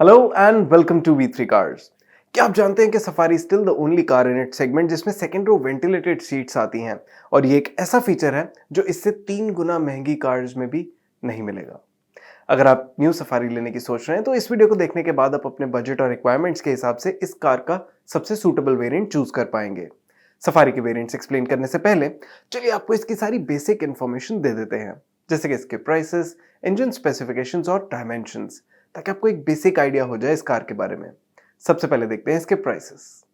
Hello and welcome to V three cars. क्या आप जानते हैं कि Safari still the only car in it segment जिसमें सेकंड रो वेंटिलेटेड सीट्स आती हैं और ये एक ऐसा फीचर है जो इससे 3 गुना महंगी कार्स में भी नहीं मिलेगा। अगर आप न्यू सफारी लेने की सोच रहे हैं तो इस वीडियो को देखने के बाद आप अपने बजट और रिक्वायरमेंट्स के हिसाब से इस कार का सबसे सूटेबल वेरिएंट चूज कर पाएंगे। सफारी के वेरिएंट्स एक्सप्लेन करने से पहले चलिए आपको इसकी सारी बेसिक इंफॉर्मेशन दे देते हैं, जैसे कि इसके प्राइसेस, इंजन स्पेसिफिकेशंस और डायमेंशंस, ताकि आपको एक बेसिक आइडिया हो जाए इस कार के बारे में। सबसे पहले देखते हैं इसके प्राइसेस।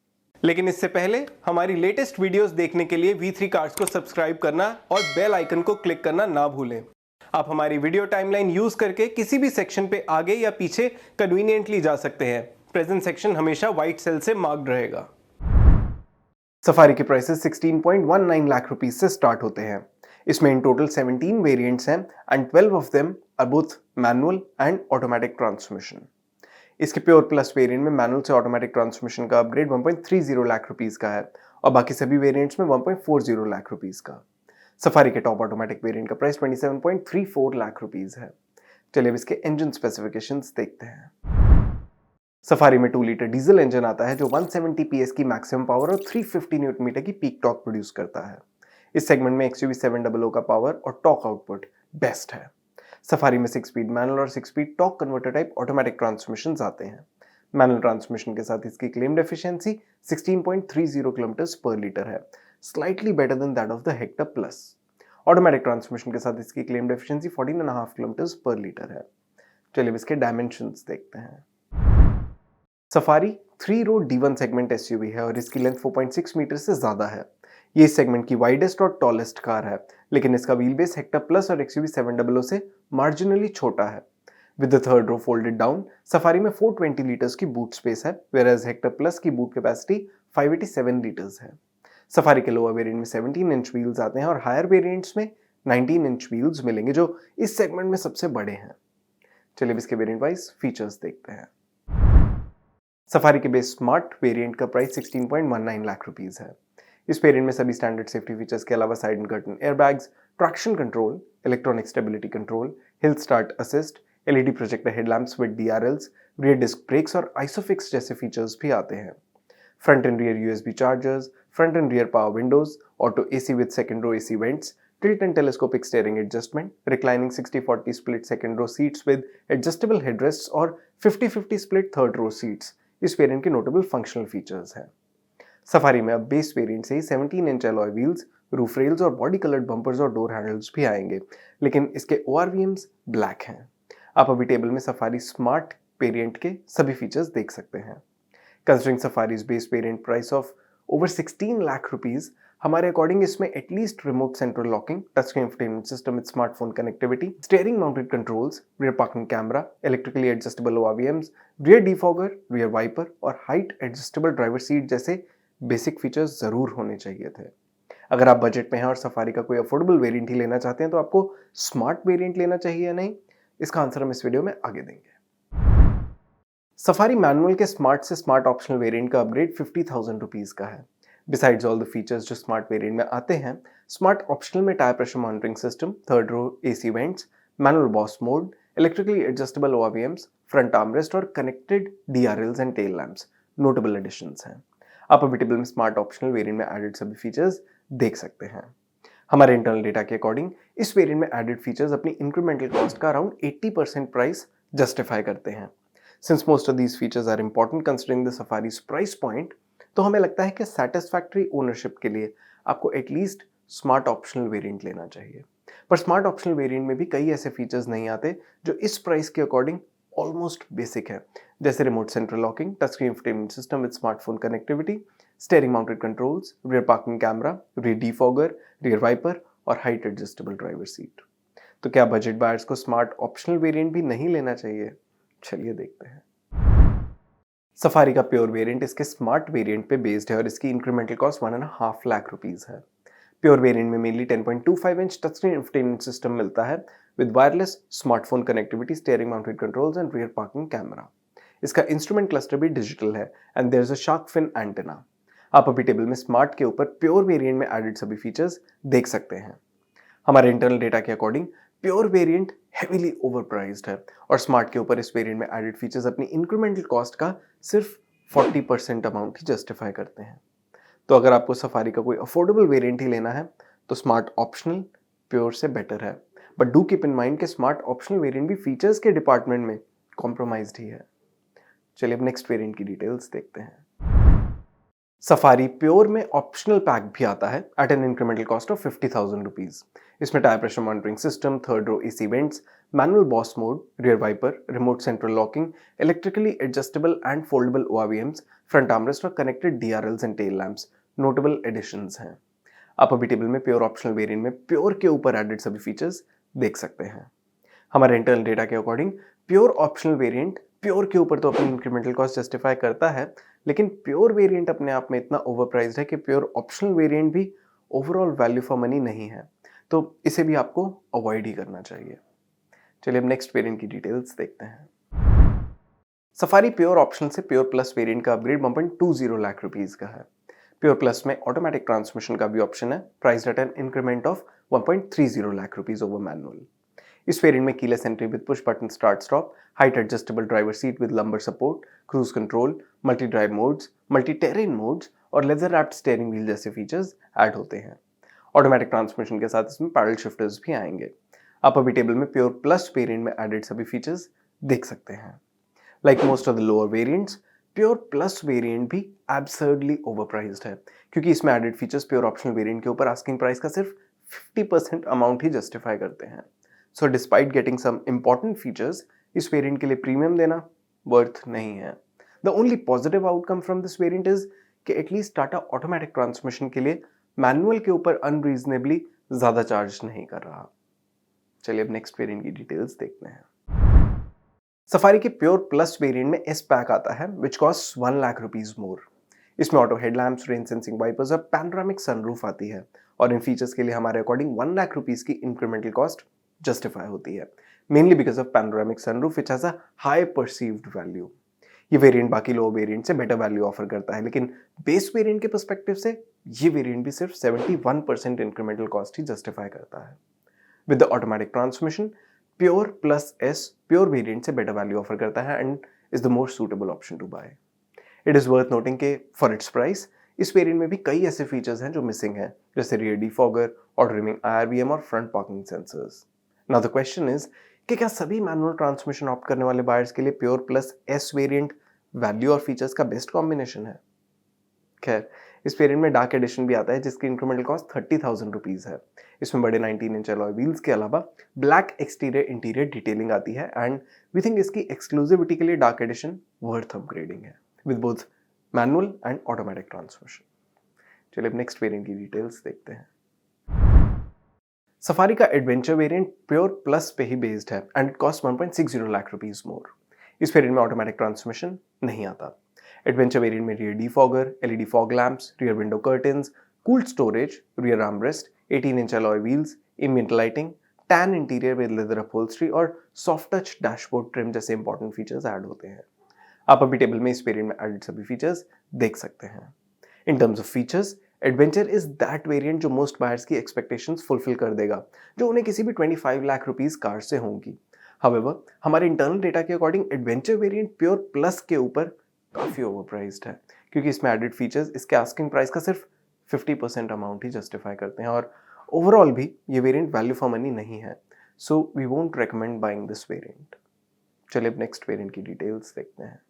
लेकिन इससे पहले हमारी लेटेस्ट वीडियोस देखने के लिए V3 कार्स को सब्सक्राइब करना और बेल आइकन को क्लिक करना ना भूलें। आप हमारी वीडियो टाइमलाइन यूज करके किसी भी सेक्शन पे आगे या पीछे कन्वीनियंटली जा सकते हैं। प्रेजेंट सेक्शन हमेशा व्हाइट सेल से मार्क्ड रहेगा। सफारी के प्राइसेस 16.19 लाख रुपीस से स्टार्ट होते हैं। इसमें इन टोटल 17 वेरिएंट्स हैं and 12 of them are both manual and automatic transmission. इसके प्योर प्लस वेरिएंट में मैनुअल से ऑटोमेटिक ट्रांसमिशन का अपग्रेड 1.30 लाख रुपीस का है और बाकी सभी वेरिएंट्स में 1.40 लाख रुपीस का। सफारी के टॉप ऑटोमेटिक वेरिएंट का प्राइस 27.34 लाख रुपीस है। चलिए अब इसके इंजन स्पेसिफिकेशंस देखते हैं। सफारी में 2 लीटर डीजल इंजन आता है जो 170 PS की मैक्सिमम पावर और 350 न्यूटन मीटर की पीक टॉर्क प्रोड्यूस करता है। इस सेगमेंट में XUV 700 का पावर और टॉर्क आउटपुट बेस्ट है। सफारी में 6 स्पीड मैनुअल और 6 speed torque converter type automatic transmission आते हैं। मैनुअल ट्रांसमिशन के साथ इसकी क्लेम्ड एफिशिएंसी 16.30 किलोमीटर पर लीटर है, slightly better than that of the Hector plus. Automatic transmission के साथ इसकी क्लेम्ड एफिशिएंसी 14.5 किलोमीटर पर लीटर है। चलिए इसके डायमेंशंस देखते हैं। सफारी 3 रो D1 सेगमेंट SUV है और इसकी लेंथ 4.6 मीटर से ज्यादा है। ये इस सेगमेंट की वाइडेस्ट और टॉलेस्ट कार है, लेकिन इसका व्हील बेस हेक्टर प्लस और XUV 700 से मार्जिनली छोटा है। With the third row folded down, Safari में 420 लीटर्स की बूट स्पेस है, वेयरएज हेक्टर प्लस की बूट कैपेसिटी 587 लीटर्स है। सफारी के लोअर वेरिएंट में 17 इंच व्हील्स आते हैं और हायर वेरिएंट्स में 19 इंच व्हील्स मिलेंगे जो इस सेगमेंट में सबसे बड़े हैं। चलिए इसके वेरिएंट वाइज फीचर्स देखते हैं। सफारी के बेस स्मार्ट वेरिएंट का प्राइस 16.19 लाख रुपीस है। इस वेरिएंट में सभी स्टैंडर्ड सेफ्टी फीचर्स के अलावा side and curtain airbags, traction control, electronic stability control, hill start assist, LED projector headlamps with DRLs, rear disc brakes और आइसोफिक्स जैसे फीचर्स भी आते हैं। Front and rear USB chargers, front and rear power windows, auto AC with second row AC vents, tilt and telescopic steering adjustment, reclining 60-40 split second row seats with adjustable headrests और 50-50 split third row seats इस variant के notable functional features हैं। Safari में अब base variant से ही 17 inch alloy wheels, roof rails और body coloured bumpers और door handles भी आएंगे, लेकिन इसके ORVMs ब्लैक हैं। आप अभी टेबल में सफारी स्मार्ट वेरिएंट के सभी फीचर्स देख सकते हैं। Considering Safari's base variant price of over 16 lakh rupees, हमारे अकॉर्डिंग इसमें at least remote central locking, touch screen infotainment system with smartphone connectivity, steering mounted controls, rear parking camera, electrically adjustable ORVMs, rear defogger, rear wiper और height adjustable driver seat जैसे basic features जरूर होने चाहिए थे। अगर आप budget में हैं और सफारी का कोई अफोर्डेबल वेरिएंट ही लेना चाहते हैं तो आपको स्मार्ट वेरिएंट लेना चाहिए या नहीं, इसका आंसर हम इस वीडियो में आगे देंगे। सफारी मैनुअल के स्मार्ट से स्मार्ट ऑप्शनल वेरिएंट का अपग्रेड 50,000 रुपीज का है। बिसाइड्स ऑल द फीचर्स जो स्मार्ट वेरिएंट में आते हैं, स्मार्ट ऑप्शनल में tyre pressure monitoring system, third row AC vents, manual boss mode, electrically adjustable ORVMs, front armrest और connected DRLs and tail lamps notable additions हैं। आप अभी table में स्मार्ट ऑप्शनल वेरिएंट में एडेड सभी फीचर्स देख सकते हैं। हमारे इंटरनल डेटा के अकॉर्डिंग इस वेरिएंट में एडेड फीचर्स अपनी इंक्रीमेंटल कॉस्ट का अराउंड 80% प्राइस जस्टिफाई करते हैं। Since most of these features are important considering the Safari's price point, तो हमें लगता है कि सैटिस्फैक्टरी ओनरशिप के लिए आपको एटलीस्ट स्मार्ट ऑप्शनल वेरिएंट लेना चाहिए। पर स्मार्ट ऑप्शनल वेरिएंट में भी कई ऐसे फीचर्स नहीं आते जो इस प्राइस के अकॉर्डिंग ऑलमोस्ट बेसिक है, जैसे remote central locking, touch screen infotainment system with smartphone connectivity, steering mounted controls, rear parking camera, rear defogger, rear wiper और हाइट एडजस्टेबल ड्राइवर सीट। तो क्या बजट बायर्स को स्मार्ट ऑप्शनल वेरिएंट भी नहीं लेना चाहिए? चलिए देखते हैं। सफारी का प्योर वेरिएंट इसके स्मार्ट वेरिएंट पे बेस्ड है और इसकी इंक्रीमेंटल कॉस्ट 1.5 लाख रुपीस है। प्योर वेरिएंट में mainly 10.25 inch touch screen infotainment system मिलता है with wireless smartphone connectivity, steering mounted controls and rear parking camera. इसका इंस्ट्रूमेंट क्लस्टर भी डिजिटल है and there is a shark fin antenna. आप अभी table में स्मार्ट के ऊपर प्योर वेरिएंट में एडेड सभी फीचर्स देख सकते हैं। हमारे इंटरनल डेटा के according pure variant heavily overpriced है और स्मार्ट के ऊपर इस वेरिएंट में एडेड फीचर्स अपनी इंक्रीमेंटल कॉस्ट का सिर्फ 40% अमाउंट ही जस्टिफाई करते हैं। तो अगर आपको सफारी का कोई अफोर्डेबल वेरिएंट ही लेना है तो स्मार्ट ऑप्शनल प्योर से बेटर है, but do keep in mind कि स्मार्ट ऑप्शनल वेरिएंट भी फीचर्स के डिपार्टमेंट में कॉम्प्रोमाइज्ड ही है। चलिए अब नेक्स्ट वेरिएंट की डिटेल्स देखते हैं। सफारी प्योर में ऑप्शनल पैक भी आता है at an incremental cost of 50,000 rupees. इसमें tyre pressure monitoring system, third row AC vents, manual boss mode, rear wiper, remote central locking, electrically adjustable and foldable ORVMs, front armrest और connected DRLs and tail lamps notable additions हैं। आप अभी table में pure optional variant में pure के ऊपर added सभी features देख सकते हैं। हमारे इंटरनल डेटा के according pure optional variant pure के ऊपर तो अपनी इंक्रीमेंटल कॉस्ट जस्टिफाई करता है, लेकिन प्योर वेरिएंट अपने आप में इतना ओवरप्राइज्ड है कि प्योर ऑप्शनल वेरिएंट भी ओवरऑल वैल्यू फॉर मनी नहीं है, तो इसे भी आपको अवॉइड ही करना चाहिए। चलिए अब नेक्स्ट वेरिएंट की डिटेल्स देखते हैं। सफारी प्योर ऑप्शनल से प्योर प्लस वेरिएंट का अपग्रेड 1.20 लाख रुपीज का है। प्योर प्लस में ऑटोमेटिक ट्रांसमिशन का भी ऑप्शन है, priced eight an increment of 1.30 lakh rupees over manual. इस वेरिएंट में keyless entry with push button start stop, height adjustable driver seat with lumbar support, cruise control, multi drive modes, multi terrain modes और leather wrapped steering wheel जैसे features add होते हैं। Automatic transmission के साथ इसमें paddle shifters भी आएंगे। आप अभी टेबल में प्योर प्लस वेरिएंट में एडेड सभी फीचर्स देख सकते हैं। Like most of the lower variants, pure plus variant भी एब्सर्डली ओवरप्राइज्ड है, क्योंकि इसमें added features pure optional variant के ऊपर आस्किंग प्राइस का सिर्फ 50% अमाउंट ही जस्टिफाई करते हैं। So despite getting some important features, इस वेरिएंट के लिए प्रीमियम देना वर्थ नहीं है। The only positive outcome from this variant is कि एटलीस्ट टाटा ऑटोमेटिक ट्रांसमिशन के लिए मैनुअल के ऊपर अनरीजनेबली ज्यादा चार्ज नहीं कर रहा। चलिए अब नेक्स्ट वेरिएंट की डिटेल्स देखते हैं। सफारी के प्योर प्लस वेरिएंट में एस पैक आता है which cost 1 lakh rupees more. इसमें auto headlamps, rain sensing wipers और पैनोरामिक सनरूफ आती है और इन फीचर्स के लिए हमारे अकॉर्डिंग 1 लाख रुपीज की इंक्रीमेंटल कॉस्ट जस्टिफाई होती है, mainly because of panoramic sunroof which has a high perceived value. ये वेरिएंट बाकी लो वेरिएंट से बेटर वैल्यू ऑफर करता है, लेकिन बेस वेरिएंट के पर्सपेक्टिव से ये वेरिएंट भी सिर्फ 71% इंक्रीमेंटल कॉस्ट ही जस्टिफाई करता है। With the automatic transmission, pure plus S pure variant से बेटर वैल्यू ऑफर करता है and is the more suitable option to buy. It is worth noting के फॉर इट्स प्राइस इस variant में भी कई ऐसे फीचर्स हैं जो मिसिंग हैं, जैसे rear defogger, auto rhyming IRVM और front parking sensors. Now the question is कि क्या सभी मैनुअल ट्रांसमिशन ऑप्ट करने वाले बायर्स के लिए pure plus S variant value और फीचर्स का बेस्ट कॉम्बिनेशन है? खैर, इस वेरिएंट में डार्क एडिशन भी आता है जिसकी इंक्रीमेंटल कॉस्ट 30,000 रुपीज है। इसमें बड़े 19 इंच अलॉय व्हील्स के अलावा ब्लैक एक्सटीरियर इंटीरियर डिटेलिंग आती है एंड वी थिंक इसकी एक्सक्लूसिविटी के लिए डार्क एडिशन वर्थ अपग्रेडिंग है with both manual and automatic transmission. चलिए अब नेक्स्ट वेरिएंट की डिटेल्स देखते हैं। सफारी का एडवेंचर वेरिएंट प्योर प्लस पे ही बेस्ड है and it cost 1.60 lakh rupees मोर। इस वेरिएंट में ऑटोमेटिक ट्रांसमिशन नहीं आता। एडवेंचर वेरिएंट में rear defogger, LED fog lamps, rear window curtains, cooled storage, rear armrest, 18 inch alloy wheels, ambient lighting, tan interior with leather upholstery और soft touch dashboard trim जैसे important features add होते हैं। आप अभी table में इस variant में added सभी फीचर्स देख सकते हैं। In terms of features, adventure is that variant जो मोस्ट बायर्स की एक्सपेक्टेशंस फुलफिल कर देगा, जो उन्हें किसी भी 25 लाख रुपीस कार से होंगी। हाउएवर, हमारे इंटरनल डेटा के according adventure variant pure plus के ऊपर काफी ओवरप्राइज्ड है, क्योंकि इसमें एडेड फीचर्स इसके आस्किंग प्राइस का सिर्फ 50% अमाउंट ही जस्टिफाई करते हैं और ओवरऑल भी ये वेरिएंट वैल्यू फॉर मनी नहीं है, so we won't recommend buying this variant. चलिए अब नेक्स्ट वेरिएंट की डिटेल्स देखते हैं।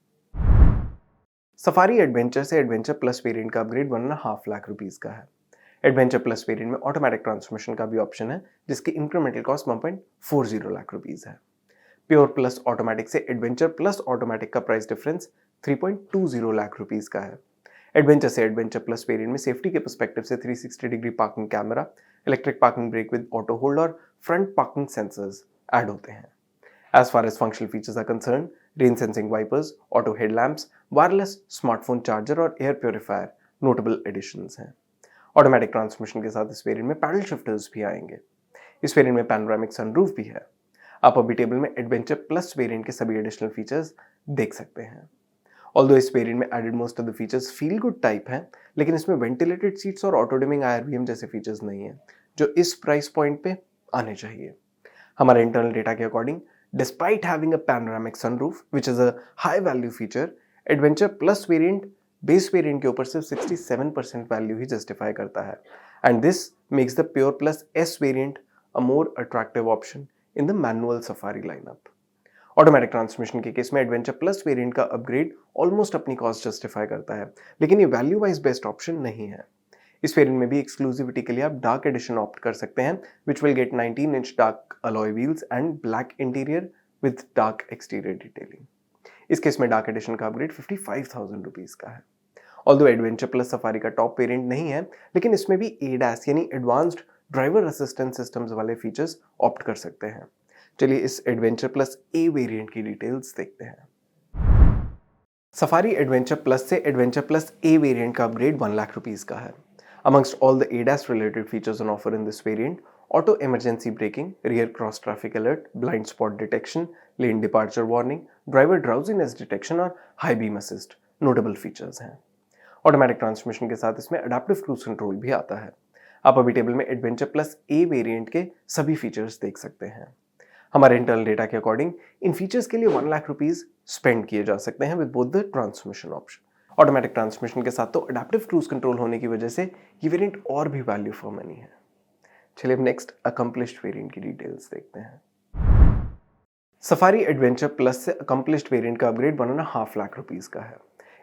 सफारी एडवेंचर से एडवेंचर प्लस वेरिएंट का अपग्रेड 1.5 लाख रुपीस का है। एडवेंचर प्लस वेरिएंट में ऑटोमेटिक ट्रांसमिशन का भी ऑप्शन है जिसकी इंक्रीमेंटल कॉस्ट 1.40 लाख रुपीस है। प्योर प्लस ऑटोमेटिक से एडवेंचर प्लस ऑटोमेटिक का प्राइस डिफरेंस 3.20 लाख रुपीस का है। एडवेंचर से एडवेंचर प्लस वेरिएंट में सेफ्टी के पर्सपेक्टिव से 360 degree parking camera, electric parking brake with auto hold और फ्रंट पार्किंग सेंसर्स ऐड होते हैं। As far as functional features are concerned, rain sensing wipers, auto headlamps, wireless smartphone charger और air purifier notable additions हैं। Automatic transmission के साथ इस variant में paddle shifters भी आएंगे। इस वेरिएंट में पैनोरामिक सनरूफ भी है। आप अभी टेबल में एडवेंचर प्लस वेरिएंट के सभी एडिशनल फीचर्स देख सकते हैं। ऑल्दो इस वेरिएंट में added most of the features feel good type हैं, लेकिन इसमें वेंटिलेटेड सीट्स और ऑटो डिमिंग IRVM जैसे फीचर्स नहीं है जो इस प्राइस पॉइंट पे आने चाहिए। हमारे इंटरनल डेटा के according despite having a panoramic sunroof which is a high value feature, adventure plus variant base variant के ऊपर सिर्फ 67% वैल्यू ही जस्टिफाई करता है and this makes the pure plus S variant a more attractive option in the manual safari lineup. Automatic transmission के case में adventure plus variant का upgrade almost अपनी cost justify करता है, लेकिन ये वैल्यू वाइज बेस्ट ऑप्शन नहीं है। इस वेरिएंट में भी एक्सक्लूसिविटी के लिए आप डार्क एडिशन ऑप्ट कर सकते हैं which will get 19-inch dark alloy wheels and black interior with dark exterior detailing. इस केस में डार्क एडिशन का अपग्रेड 55,000 रुपीज का है। ऑल्दो एडवेंचर प्लस सफारी का टॉप वेरिएंट नहीं है, लेकिन इसमें भी एडास यानी एडवांस्ड ड्राइवर असिस्टेंस सिस्टम्स वाले फीचर्स ऑप्ट कर सकते हैं। चलिए इस एडवेंचर प्लस ए वेरिएंट की डिटेल्स देखते हैं। सफारी एडवेंचर प्लस से एडवेंचर प्लस ए वेरिएंट का अपग्रेड 1 लाख रुपीज का है। Amongst all the ADAS related features on offer in this variant, auto emergency braking, rear cross traffic alert, blind spot detection, lane departure warning, driver drowsiness detection और high beam assist notable features हैं। Automatic transmission के साथ इसमें adaptive cruise control भी आता है। आप अभी टेबल में एडवेंचर प्लस ए वेरिएंट के सभी फीचर्स देख सकते हैं। हमारे इंटरनल डेटा के अकॉर्डिंग इन फीचर्स के लिए 1 लाख रुपीज स्पेंड किए जा सकते हैं with both the transmission option. Automatic transmission के साथ तो अडेप्टिव क्रूज कंट्रोल होने की वजह से ये वेरिएंट और भी वैल्यू फॉर मनी है। चलिए अब नेक्स्ट अकम्प्लिश्ड वेरिएंट की डिटेल्स देखते हैं। सफारी एडवेंचर प्लस से अकम्प्लिश्ड वेरिएंट का अपग्रेड 1.5 लाख रुपीज का है।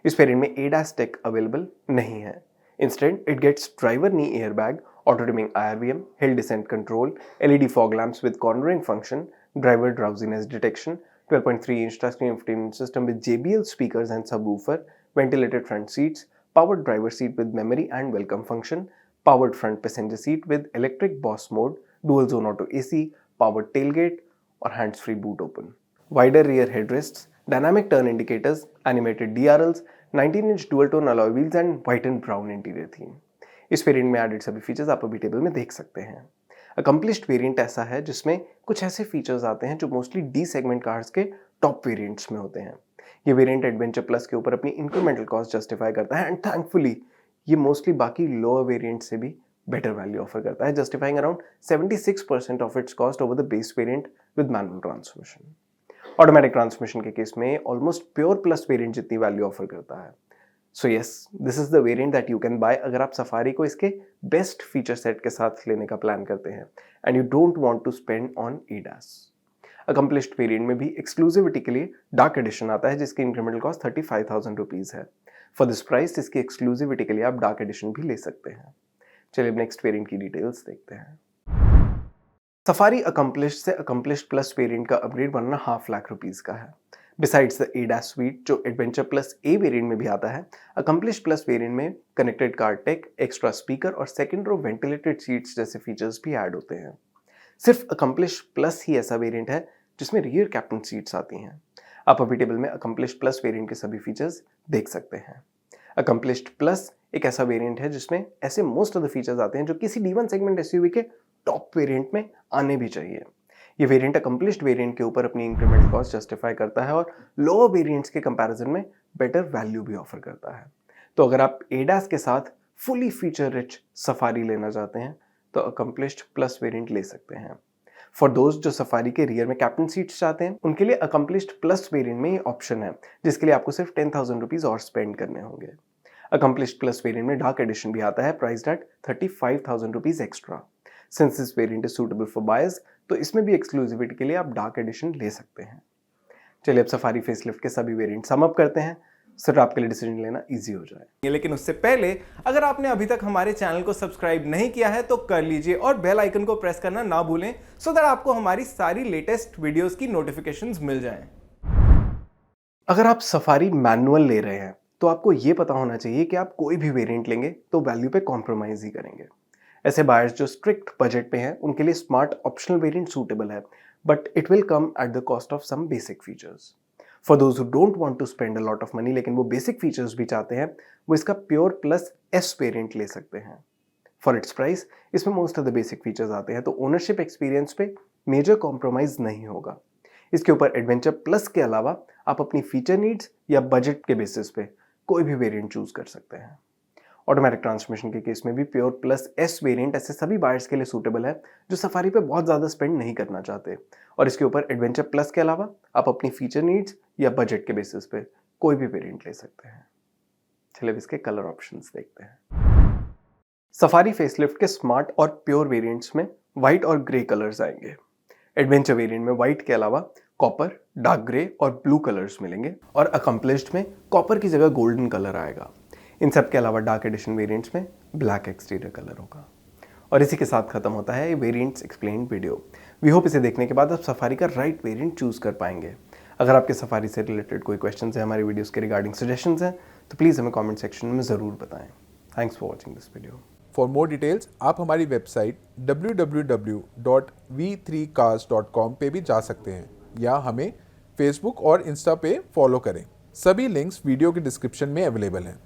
इस वेरिएंट में एडास टेक अवेलेबल नहीं है। Instead it gets driver knee airbag, auto dimming IRVM, hill descent control, LED fog lamps with cornering function, driver drowsiness detection, 12.3-inch touchscreen infotainment system with JBL speakers and subwoofer, ventilated front seats, powered driver seat with memory and welcome function, powered front passenger seat with electric Bose mode, dual zone auto AC, powered tailgate और hands free boot open, wider rear headrests, dynamic turn indicators, animated DRLs, 19-inch dual tone alloy wheels and white and brown interior theme। इस variant में added सभी features आप अभी table में देख सकते हैं। अकम्प्लिश्ड वेरिएंट ऐसा है जिसमें कुछ ऐसे फीचर्स आते हैं जो मोस्टली डी सेगमेंट कार्स के टॉप वेरिएंट्स में होते हैं। ये वेरिएंट एडवेंचर प्लस के ऊपर अपनी इंक्रीमेंटल कॉस्ट जस्टिफाई करता है एंड थैंकफुली ये मोस्टली बाकी लोअर वेरिएंट से भी बेटर वैल्यू ऑफर करता है, justifying around 76% of its cost over the base variant with manual transmission. Automatic transmission के केस में ऑलमोस्ट प्योर प्लस वेरिएंट जितनी वैल्यू ऑफर करता है। So yes, this is the variant that you can buy अगर आप safari को इसके best feature set के साथ लेने का प्लान करते हैं and you don't want to spend on ADAS। Accomplished variant में भी एक्सक्लूसिविटी के लिए डार्क एडिशन आता है जिसकी इंक्रीमेंटल कॉस्ट 35,000 रुपीज है। फॉर दिस प्राइस इसकी एक्सक्लूसिविटी के लिए आप डार्क एडिशन भी ले सकते हैं। चलिए अब नेक्स्ट वेरिएंट की डिटेल्स देखते हैं। सफारी अकम्प्लिश्ड से अकम्प्लिश्ड प्लस वेरिएंट का अपग्रेड 1.5 लाख रुपीज का है। बिसाइड्स द ADAS suite जो एडवेंचर प्लस ए वेरिएंट में भी आता है, अकम्प्लिश्ड प्लस वेरिएंट में connected car take, extra speaker और सेकंड रो वेंटिलेटेड सीट्स जैसे फीचर्स भी ऐड होते हैं। सिर्फ अकम्प्लिश्ड प्लस ही ऐसा वेरिएंट है जिसमें रियर कैप्टन सीट्स आती हैं। आप अभी टेबल में अकम्प्लिश्ड प्लस वेरिएंट के सभी फीचर्स देख सकते हैं। अकम्प्लिश्ड प्लस एक ऐसा वेरिएंट है जिसमें ऐसे मोस्ट ऑफ द फीचर्स आते हैं जो किसी D1 सेगमेंट SUV के टॉप वेरिएंट में आने भी चाहिए। ये वेरिएंट अकम्प्लिश्ड वेरिएंट के ऊपर अपनी इंक्रीमेंटल कॉस्ट जस्टिफाई करता है और लोअर वेरिएंट्स के कंपैरिजन में बेटर वैल्यू भी ऑफर करता है। तो अगर आप ADAS के साथ फुली फीचर रिच सफारी लेना चाहते हैं तो अकम्प्लिश्ड प्लस वेरिएंट ले सकते हैं। फॉर दोस्त जो सफारी के रियर में कैप्टन सीट्स चाहते हैं उनके लिए अकम्प्लिश्ड प्लस वेरिएंट में ये ऑप्शन है जिसके लिए आपको सिर्फ 10,000 रुपीज और स्पेंड करने होंगे। अकम्प्लिश्ड प्लस वेरिएंट में डार्क एडिशन भी आता है priced eight 35,000 rupees extra. Since this variant is suitable for buyers तो इसमें भी एक्सक्लूसिविटी के लिए आप डार्क एडिशन ले सकते हैं। चलिए अब सफारी फेसलिफ्ट के सभी वेरिएंट सम अप करते हैं सिर्फ आपके लिए डिसीजन लेना इजी हो जाए। लेकिन उससे पहले अगर आपने अभी तक हमारे चैनल को सब्सक्राइब नहीं किया है तो कर लीजिए और बेल आइकन को प्रेस करना ना भूलें सो दैट आपको हमारी सारी लेटेस्ट वीडियोस की नोटिफिकेशंस मिल जाएं। अगर आप सफारी मैनुअल ले रहे हैं तो आपको ये पता होना चाहिए कि आप कोई भी वेरिएंट लेंगे तो वैल्यू पे कॉम्प्रोमाइज ही करेंगे। ऐसे बायर्स जो स्ट्रिक्ट बजट पे हैं उनके लिए स्मार्ट ऑप्शनल वेरिएंट सूटेबल है, but it will come at the cost of some basic features. For those who don't want to spend a lot of money लेकिन वो बेसिक फीचर्स भी चाहते हैं, वो इसका प्योर प्लस एस वेरिएंट ले सकते हैं। फॉर इट्स प्राइस इसमें most of the basic features आते हैं तो ओनरशिप एक्सपीरियंस पे मेजर कॉम्प्रोमाइज नहीं होगा। इसके ऊपर एडवेंचर प्लस के अलावा आप अपनी फीचर नीड्स या बजट के बेसिस पे कोई भी वेरिएंट चूज कर सकते हैं। ऑटोमेटिक ट्रांसमिशन के केस में भी प्योर प्लस एस वेरिएंट ऐसे सभी बायर्स के लिए सूटेबल है जो सफारी पे बहुत ज़्यादा स्पेंड नहीं करना चाहते, और इसके ऊपर एडवेंचर प्लस के अलावा आप अपनी फीचर नीड्स या बजट के बेसिस पे कोई भी वेरिएंट ले सकते हैं। चलिए इसके कलर ऑप्शंस देखते हैं। सफारी फेसलिफ्ट के स्मार्ट और प्योर वेरिएंट्स में व्हाइट और ग्रे कलर्स आएंगे। एडवेंचर वेरिएंट में व्हाइट के अलावा कॉपर, डार्क ग्रे और ब्लू कलर्स मिलेंगे, और अकम्प्लिश्ड में कॉपर की जगह गोल्डन कलर आएगा। इन सब के अलावा डार्क एडिशन वेरिएंट्स में ब्लैक एक्सटीरियर कलर होगा। और इसी के साथ खत्म होता है ये variants explained video. We hope इसे देखने के बाद आप सफारी का राइट वेरिएंट चूज कर पाएंगे। अगर आपके सफारी से रिलेटेड कोई क्वेश्चन है, हमारी वीडियोस के रिगार्डिंग सजेशंस हैं, तो प्लीज़ हमें कमेंट सेक्शन में ज़रूर बताएं। Thanks for watching this video. For more details आप हमारी वेबसाइट www.v3cars.com पे भी जा सकते हैं या हमें फेसबुक और इंस्टा पे फॉलो करें। सभी लिंक्स वीडियो के डिस्क्रिप्शन में अवेलेबल हैं।